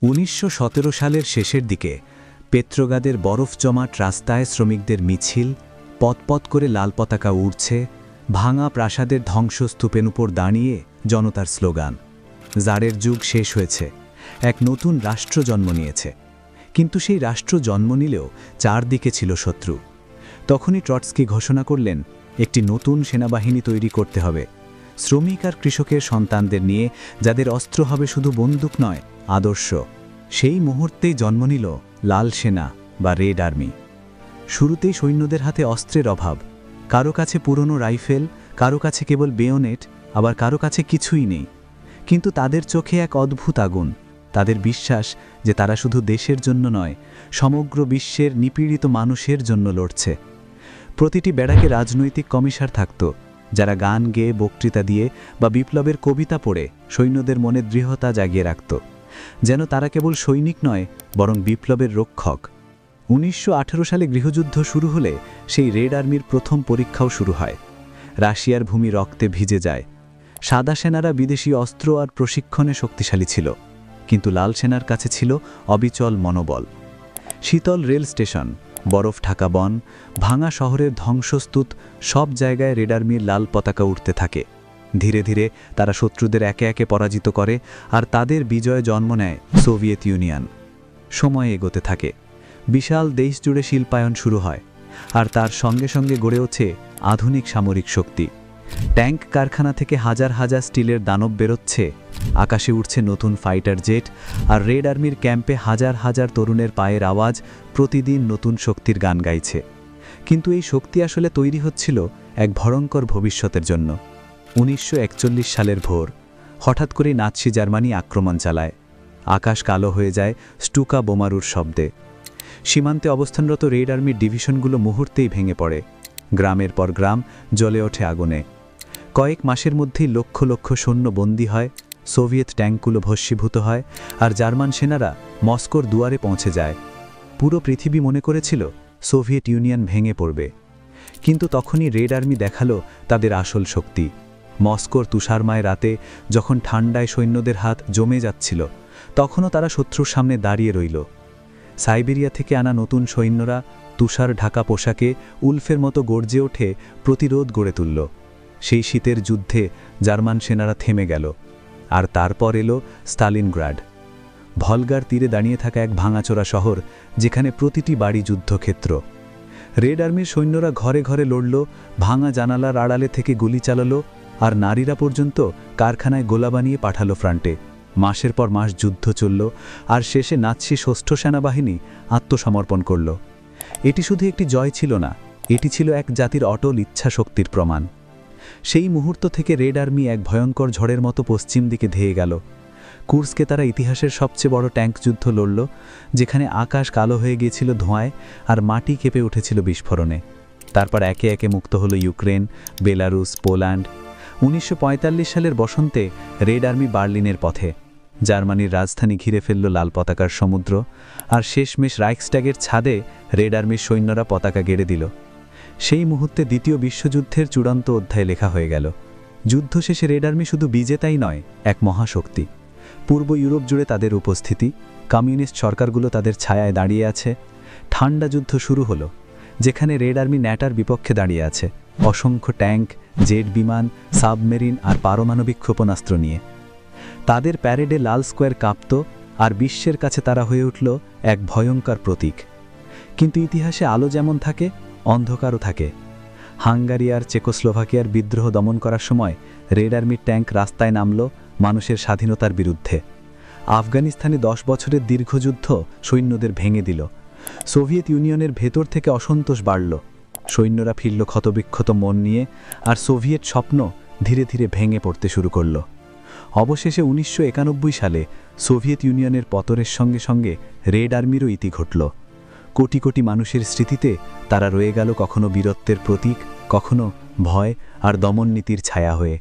1917 সালের শেষের দিকে পেত্রোগ্রাদের বরফ জমাট রাস্তায় শ্রমিকদের মিছিল, পথ করে লাল পতাকা উড়ছে, ভাঙা প্রাসাদের ধ্বংসস্তূপের উপর দাঁড়িয়ে জনতার স্লোগান। জারের যুগ শেষ হয়েছে, এক নতুন রাষ্ট্র জন্ম নিয়েছে। কিন্তু সেই রাষ্ট্র জন্ম নিলেও চারদিকে ছিল শত্রু। তখনই ট্রটস্কি ঘোষণা করলেন, একটি নতুন সেনাবাহিনী তৈরি করতে হবে, শ্রমিক আর কৃষকের সন্তানদের নিয়ে, যাদের অস্ত্র হবে শুধু বন্দুক নয়, আদর্শ। সেই মুহূর্তেই জন্ম নিল লাল সেনা বা রেড আর্মি। শুরুতেই সৈন্যদের হাতে অস্ত্রের অভাব, কারো কাছে পুরনো রাইফেল, কারো কাছে কেবল বেয়োনেট, আবার কারো কাছে কিছুই নেই। কিন্তু তাদের চোখে এক অদ্ভুত আগুন, তাদের বিশ্বাস যে তারা শুধু দেশের জন্য নয়, সমগ্র বিশ্বের নিপীড়িত মানুষের জন্য লড়ছে। প্রতিটি ব্যারাকে রাজনৈতিক কমিশার থাকত, যারা গান গেয়ে, বক্তৃতা দিয়ে বা বিপ্লবের কবিতা পড়ে সৈন্যদের মনে দৃঢ়তা জাগিয়ে রাখত, যেন তারা কেবল সৈনিক নয়, বরং বিপ্লবের রক্ষক। 1918 সালে গৃহযুদ্ধ শুরু হলে সেই রেড আর্মির প্রথম পরীক্ষাও শুরু হয়। রাশিয়ার ভূমি রক্তে ভিজে যায়। সাদা সেনারা বিদেশি অস্ত্র আর প্রশিক্ষণে শক্তিশালী ছিল, কিন্তু লাল সেনার কাছে ছিল অবিচল মনোবল। শীতল রেল স্টেশন, বরফ ঢাকা বন, ভাঙা শহরের ধ্বংসস্তূপ, সব জায়গায় রেড আর্মির লাল পতাকা উঠতে থাকে। ধীরে ধীরে তারা শত্রুদের একে একে পরাজিত করে, আর তাদের বিজয়ে জন্ম নেয় সোভিয়েত ইউনিয়ন। সময় এগোতে থাকে, বিশাল দেশ জুড়ে শিল্পায়ন শুরু হয়, আর তার সঙ্গে সঙ্গে গড়ে ওঠে আধুনিক সামরিক শক্তি। ট্যাঙ্ক কারখানা থেকে হাজার হাজার স্টিলের দানব বেরোচ্ছে, আকাশে উঠছে নতুন ফাইটার জেট, আর রেড আর্মির ক্যাম্পে হাজার হাজার তরুণের পায়ের আওয়াজ প্রতিদিন নতুন শক্তির গান গাইছে। কিন্তু এই শক্তি আসলে তৈরি হচ্ছিল এক ভয়ঙ্কর ভবিষ্যতের জন্য। 1941 সালের ভোর, হঠাৎ করেই নাৎসি জার্মানি আক্রমণ চালায়। আকাশ কালো হয়ে যায় স্টুকা বোমারুর শব্দে। সীমান্তে অবস্থানরত রেড আর্মির ডিভিশনগুলো মুহূর্তেই ভেঙে পড়ে। গ্রামের পর গ্রাম জ্বলে ওঠে আগুনে। কয়েক মাসের মধ্যেই লক্ষ লক্ষ সৈন্য বন্দী হয়, সোভিয়েত ট্যাঙ্কগুলো ভস্মীভূত হয়, আর জার্মান সেনারা মস্কোর দুয়ারে পৌঁছে যায়। পুরো পৃথিবী মনে করেছিল সোভিয়েত ইউনিয়ন ভেঙে পড়বে। কিন্তু তখনই রেড আর্মি দেখালো তাদের আসল শক্তি। মস্কোর তুষারময় রাতে, যখন ঠান্ডায় সৈন্যদের হাত জমে যাচ্ছিল, তখনও তারা শত্রুর সামনে দাঁড়িয়ে রইল। সাইবেরিয়া থেকে আনা নতুন সৈন্যরা তুষার ঢাকা পোশাকে উলফের মতো গর্জে ওঠে, প্রতিরোধ গড়ে তুলল। সেই শীতের যুদ্ধে জার্মান সেনারা থেমে গেল। আর তারপর এলো স্টালিনগ্রাড, ভলগার তীরে দাঁড়িয়ে থাকা এক ভাঙাচোরা শহর, যেখানে প্রতিটি বাড়ি যুদ্ধক্ষেত্র। রেড আর্মির সৈন্যরা ঘরে ঘরে লড়ল, ভাঙা জানালার আড়ালে থেকে গুলি চালালো, আর নারীরা পর্যন্ত কারখানায় গোলা বানিয়ে পাঠালো ফ্রন্টে। মাসের পর মাস যুদ্ধ চলল, আর শেষে নাৎসি ষষ্ঠ সেনাবাহিনী আত্মসমর্পণ করল। এটি শুধু একটি জয় ছিল না, এটি ছিল এক জাতির অটল ইচ্ছা শক্তির প্রমাণ। সেই মুহূর্ত থেকে রেড আর্মি এক ভয়ঙ্কর ঝড়ের মতো পশ্চিম দিকে ধেয়ে গেল। কুর্স্কে তারা ইতিহাসের সবচেয়ে বড় ট্যাঙ্ক যুদ্ধ লড়ল, যেখানে আকাশ কালো হয়ে গিয়েছিল ধোঁয়ায়, আর মাটি কেঁপে উঠেছিল বিস্ফোরণে। তারপর একে একে মুক্ত হলো ইউক্রেন, বেলারুস, পোল্যান্ড। 1945 সালের বসন্তে রেড আর্মি বার্লিনের পথে। জার্মানির রাজধানী ঘিরে ফেলল লাল পতাকার সমুদ্র, আর শেষমেশ রাইখস্ট্যাগের ছাদে রেড আর্মির সৈন্যরা পতাকা গেড়ে দিল। সেই মুহূর্তে দ্বিতীয় বিশ্বযুদ্ধের চূড়ান্ত অধ্যায় লেখা হয়ে গেল। যুদ্ধ শেষে রেড আর্মি শুধু বিজেতাই নয়, এক মহাশক্তি। পূর্ব ইউরোপ জুড়ে তাদের উপস্থিতি, কমিউনিস্ট সরকারগুলো তাদের ছায়ায় দাঁড়িয়ে আছে। ঠান্ডা যুদ্ধ শুরু হলো, যেখানে রেড আর্মি ন্যাটার বিপক্ষে দাঁড়িয়ে আছে, অসংখ্য ট্যাঙ্ক, জেট বিমান, সাবমেরিন আর পারমাণবিক ক্ষেপণাস্ত্র নিয়ে। তাদের প্যারেডে লাল স্কোয়ার কাঁপত, আর বিশ্বের কাছে তারা হয়ে উঠল এক ভয়ঙ্কর প্রতীক। কিন্তু ইতিহাসে আলো যেমন থাকে, অন্ধকারও থাকে। হাঙ্গারি আর চেকোস্লোভাকিয়ার বিদ্রোহ দমন করার সময় রেড আর্মির ট্যাঙ্ক রাস্তায় নামল মানুষের স্বাধীনতার বিরুদ্ধে। আফগানিস্তানে 10 বছরের দীর্ঘযুদ্ধ সৈন্যদের ভেঙে দিল। সোভিয়েত ইউনিয়নের ভেতর থেকে অসন্তোষ বাড়ল। সৈন্যরা ফিরল ক্ষতবিক্ষত মন নিয়ে, আর সোভিয়েত স্বপ্ন ধীরে ধীরে ভেঙে পড়তে শুরু করল। অবশেষে 1991 সালে সোভিয়েত ইউনিয়নের পতনের সঙ্গে সঙ্গে রেড আর্মিরও ইতি ঘটল। কোটি কোটি মানুষের স্মৃতিতে তারা রয়ে গেল কখনো বীরত্বের প্রতীক, কখনো ভয় আর দমন নীতির ছায়া হয়ে।